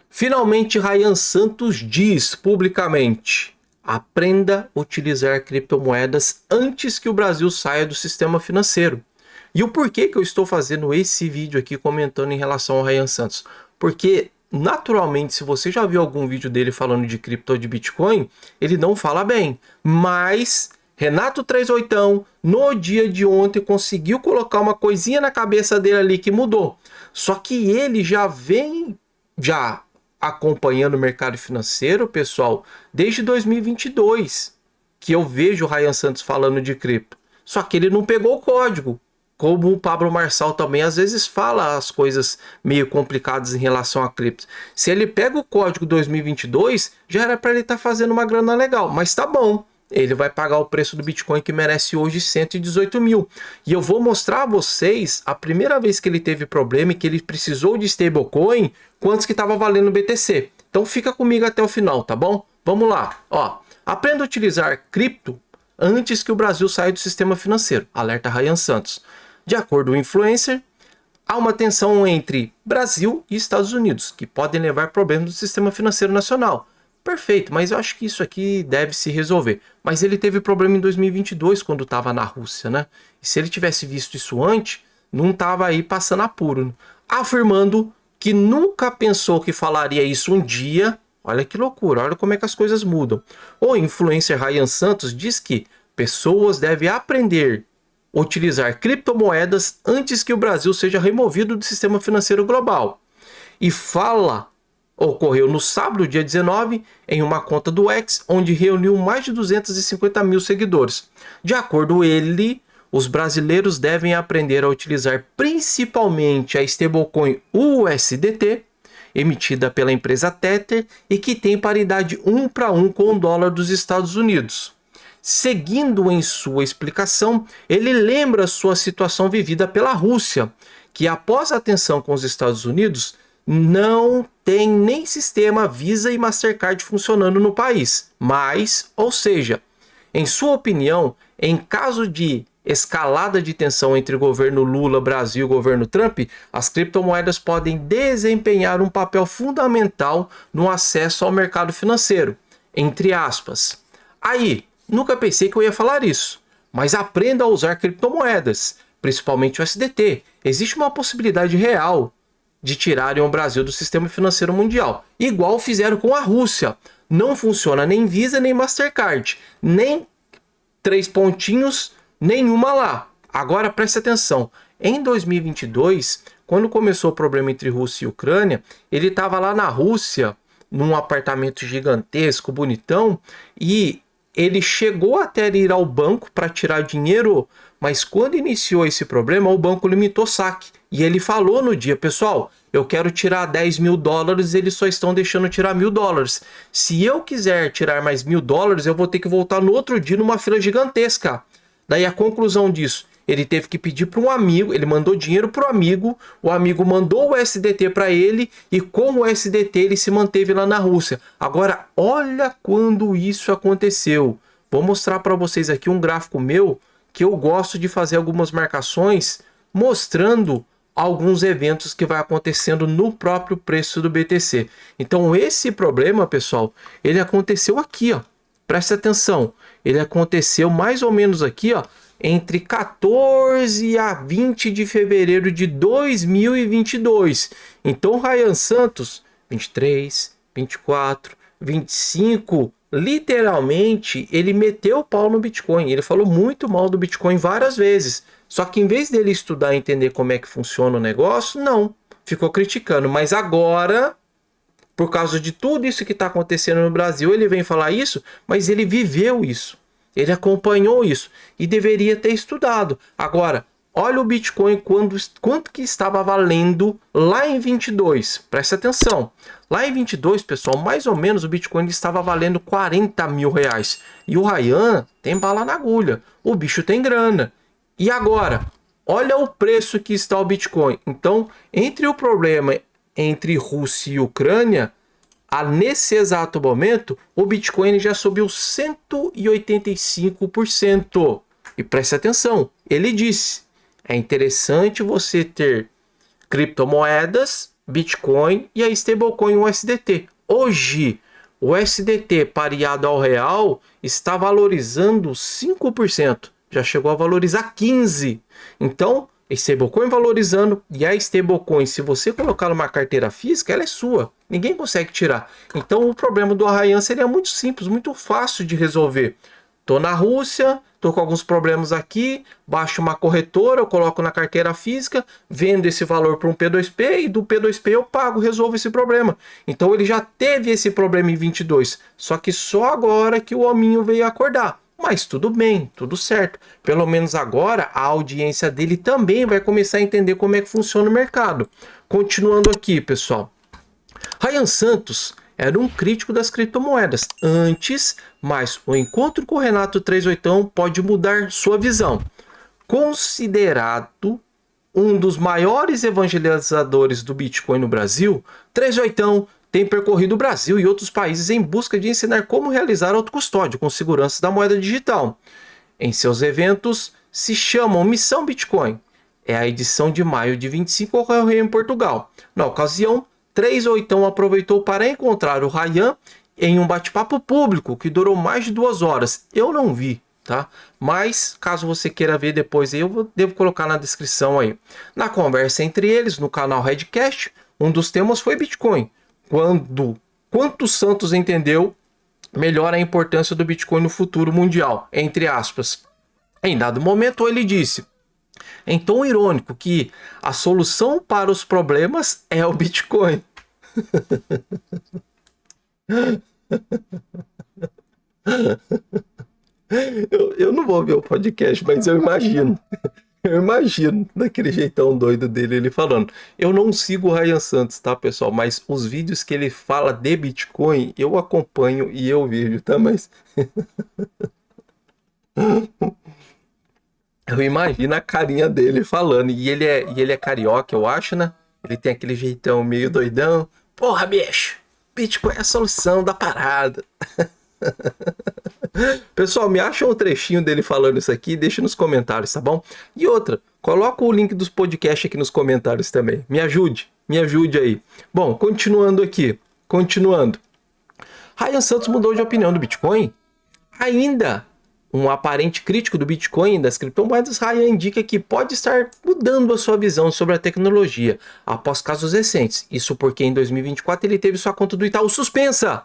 Finalmente, Ryan Santos diz publicamente: aprenda a utilizar criptomoedas antes que o Brasil saia do sistema financeiro. E o porquê que eu estou fazendo esse vídeo aqui comentando em relação ao Ryan Santos? Porque, naturalmente, se você já viu algum vídeo dele falando de cripto ou de Bitcoin, ele não fala bem. Mas Renato 38, no dia de ontem, conseguiu colocar uma coisinha na cabeça dele ali que mudou. Só que ele já vem acompanhando o mercado financeiro, pessoal, desde 2022, que eu vejo o Ryan Santos falando de cripto. Só que ele não pegou o código. Como o Pablo Marçal também às vezes fala as coisas meio complicadas em relação a cripto. Se ele pega o código 2022, já era para ele estar fazendo uma grana legal. Mas tá bom, ele vai pagar o preço do Bitcoin que merece hoje 118 mil. E eu vou mostrar a vocês a primeira vez que ele teve problema e que ele precisou de stablecoin, quantos que estava valendo o BTC. Então fica comigo até o final, tá bom? Vamos lá. Ó, aprenda a utilizar cripto antes que o Brasil saia do sistema financeiro. Alerta Ryan Santos. De acordo com o influencer, há uma tensão entre Brasil e Estados Unidos, que podem levar a problemas do sistema financeiro nacional. Perfeito, mas eu acho que isso aqui deve se resolver. Mas ele teve problema em 2022, quando estava na Rússia, né? E se ele tivesse visto isso antes, não estava aí passando apuro, né? Afirmando que nunca pensou que falaria isso um dia. Olha que loucura, olha como é que as coisas mudam. O influencer Ryan Santos diz que pessoas devem aprender a utilizar criptomoedas antes que o Brasil seja removido do sistema financeiro global. E ocorreu no sábado, dia 19, em uma conta do X, onde reuniu mais de 250 mil seguidores. De acordo com ele, os brasileiros devem aprender a utilizar principalmente a stablecoin USDT, emitida pela empresa Tether e que tem paridade 1 para 1 com o dólar dos Estados Unidos. Seguindo em sua explicação, ele lembra sua situação vivida pela Rússia, que após a tensão com os Estados Unidos, não tem nem sistema Visa e Mastercard funcionando no país. Mas, ou seja, em sua opinião, em caso de escalada de tensão entre o governo Lula, Brasil e o governo Trump, as criptomoedas podem desempenhar um papel fundamental no acesso ao mercado financeiro, entre aspas. Aí, nunca pensei que eu ia falar isso, mas aprenda a usar criptomoedas, principalmente o USDT. Existe uma possibilidade real de tirarem o Brasil do sistema financeiro mundial, igual fizeram com a Rússia. Não funciona nem Visa nem Mastercard, nem 3 pontinhos, nenhuma lá. Agora preste atenção, em 2022, quando começou o problema entre Rússia e Ucrânia, ele estava lá na Rússia, num apartamento gigantesco, bonitão, e ele chegou até ir ao banco para tirar dinheiro, mas quando iniciou esse problema, o banco limitou saque. E ele falou no dia, pessoal, eu quero tirar 10 mil dólares, eles só estão deixando tirar 1.000 dólares. Se eu quiser tirar mais 1.000 dólares, eu vou ter que voltar no outro dia numa fila gigantesca. Daí a conclusão disso, ele teve que pedir para um amigo, ele mandou dinheiro para o amigo mandou o SDT para ele e com o SDT ele se manteve lá na Rússia. Agora, olha quando isso aconteceu. Vou mostrar para vocês aqui um gráfico meu que eu gosto de fazer algumas marcações mostrando alguns eventos que vai acontecendo no próprio preço do BTC. Então esse problema, pessoal, ele aconteceu aqui, ó. Presta atenção, ele aconteceu mais ou menos aqui, ó, entre 14 a 20 de fevereiro de 2022. Então Ryan Santos, 23, 24, 25, literalmente ele meteu o pau no Bitcoin. Ele falou muito mal do Bitcoin várias vezes. Só que em vez dele estudar e entender como é que funciona o negócio, não. Ficou criticando. Mas agora, por causa de tudo isso que está acontecendo no Brasil, ele vem falar isso, mas ele viveu isso. Ele acompanhou isso e deveria ter estudado. Agora, olha o Bitcoin quanto que estava valendo lá em 22. Presta atenção. Lá em 22, pessoal, mais ou menos o Bitcoin estava valendo 40 mil reais. E o Ryan tem bala na agulha. O bicho tem grana. E agora, olha o preço que está o Bitcoin. Então, entre o problema entre Rússia e Ucrânia, nesse exato momento, o Bitcoin já subiu 185%. E preste atenção, ele disse, é interessante você ter criptomoedas Bitcoin e a stablecoin USDT. Hoje, o USDT pareado ao real está valorizando 5%. Já chegou a valorizar 15%. Então, a stablecoin valorizando e a stablecoin, se você colocar numa carteira física, ela é sua. Ninguém consegue tirar. Então, o problema do Arrayan seria muito simples, muito fácil de resolver. Tô na Rússia, tô com alguns problemas aqui, baixo uma corretora, eu coloco na carteira física, vendo esse valor para um P2P e do P2P eu pago, resolvo esse problema. Então ele já teve esse problema em 22, só que só agora que o hominho veio acordar. Mas tudo bem, tudo certo. Pelo menos agora a audiência dele também vai começar a entender como é que funciona o mercado. Continuando aqui, pessoal. Ryan Santos era um crítico das criptomoedas antes, mas o encontro com o Renato 38 pode mudar sua visão. Considerado um dos maiores evangelizadores do Bitcoin no Brasil, 38 tem percorrido o Brasil e outros países em busca de ensinar como realizar autocustódia com segurança da moeda digital. Em seus eventos se chamam Missão Bitcoin. É a edição de maio de 25 ocorreu em Portugal. Na ocasião, 38 aproveitou para encontrar o Ryan em um bate-papo público que durou mais de 2 horas. Eu não vi, tá? Mas, caso você queira ver depois, eu devo colocar na descrição aí. Na conversa entre eles, no canal Redcast, um dos temas foi Bitcoin. Quanto Santos entendeu melhor a importância do Bitcoin no futuro mundial, entre aspas. Em dado momento, ele disse, em tom irônico, que a solução para os problemas é o Bitcoin. Eu não vou ver o podcast, mas eu imagino. Eu imagino daquele jeitão doido dele, ele falando. Eu não sigo o Ryan Santos, tá, pessoal? Mas os vídeos que ele fala de Bitcoin, eu acompanho e eu vejo, tá? Mas... eu imagino a carinha dele falando. E ele é carioca, eu acho, né? Ele tem aquele jeitão meio doidão. Porra, bicho! Bitcoin é a solução da parada. Pessoal, me acha um trechinho dele falando isso aqui, deixa nos comentários, tá bom? E outra, coloca o link dos podcasts aqui nos comentários também. Me ajude aí. Bom, continuando aqui. Ryan Santos mudou de opinião do Bitcoin? Ainda um aparente crítico do Bitcoin e das criptomoedas, Ryan indica que pode estar mudando a sua visão sobre a tecnologia após casos recentes. Isso porque em 2024 ele teve sua conta do Itaú suspensa,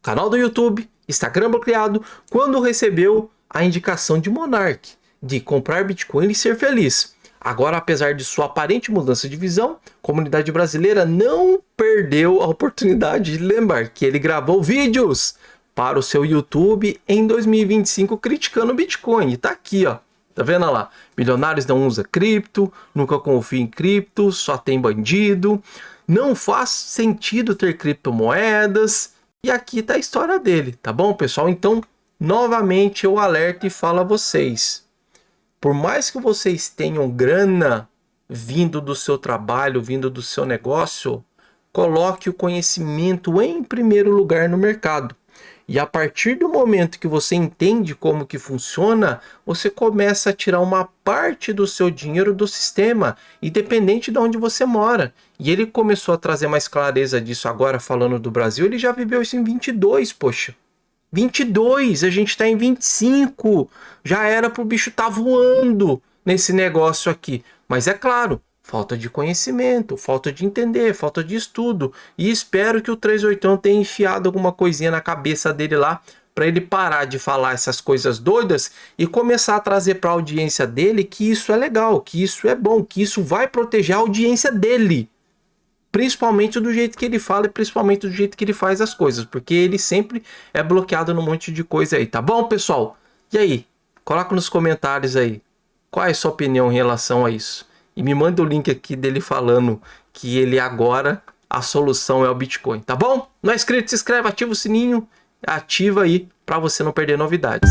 canal do YouTube, Instagram bloqueado, quando recebeu a indicação de Monark de comprar Bitcoin e ser feliz. Agora, apesar de sua aparente mudança de visão, a comunidade brasileira não perdeu a oportunidade de lembrar que ele gravou vídeos para o seu YouTube em 2025 criticando o Bitcoin. E tá aqui, ó. Tá vendo lá? Milionários não usam cripto, nunca confia em cripto, só tem bandido. Não faz sentido ter criptomoedas. E aqui tá a história dele, tá bom, pessoal? Então, novamente eu alerto e falo a vocês. Por mais que vocês tenham grana vindo do seu trabalho, vindo do seu negócio, coloque o conhecimento em primeiro lugar no mercado. E a partir do momento que você entende como que funciona, você começa a tirar uma parte do seu dinheiro do sistema, independente de onde você mora. E ele começou a trazer mais clareza disso agora, falando do Brasil. Ele já viveu isso em 22, poxa. 22, a gente está em 25. Já era pro bicho tá voando nesse negócio aqui. Mas é claro, falta de conhecimento, falta de entender, falta de estudo. E espero que o 38 tenha enfiado alguma coisinha na cabeça dele lá, para ele parar de falar essas coisas doidas e começar a trazer para a audiência dele que isso é legal, que isso é bom, que isso vai proteger a audiência dele. Principalmente do jeito que ele fala e principalmente do jeito que ele faz as coisas, porque ele sempre é bloqueado num monte de coisa aí, tá bom, pessoal? E aí? Coloca nos comentários aí, qual é a sua opinião em relação a isso? E me manda o link aqui dele falando que ele agora, a solução é o Bitcoin, tá bom? Não é inscrito, se inscreve, ativa o sininho, ativa aí para você não perder novidades.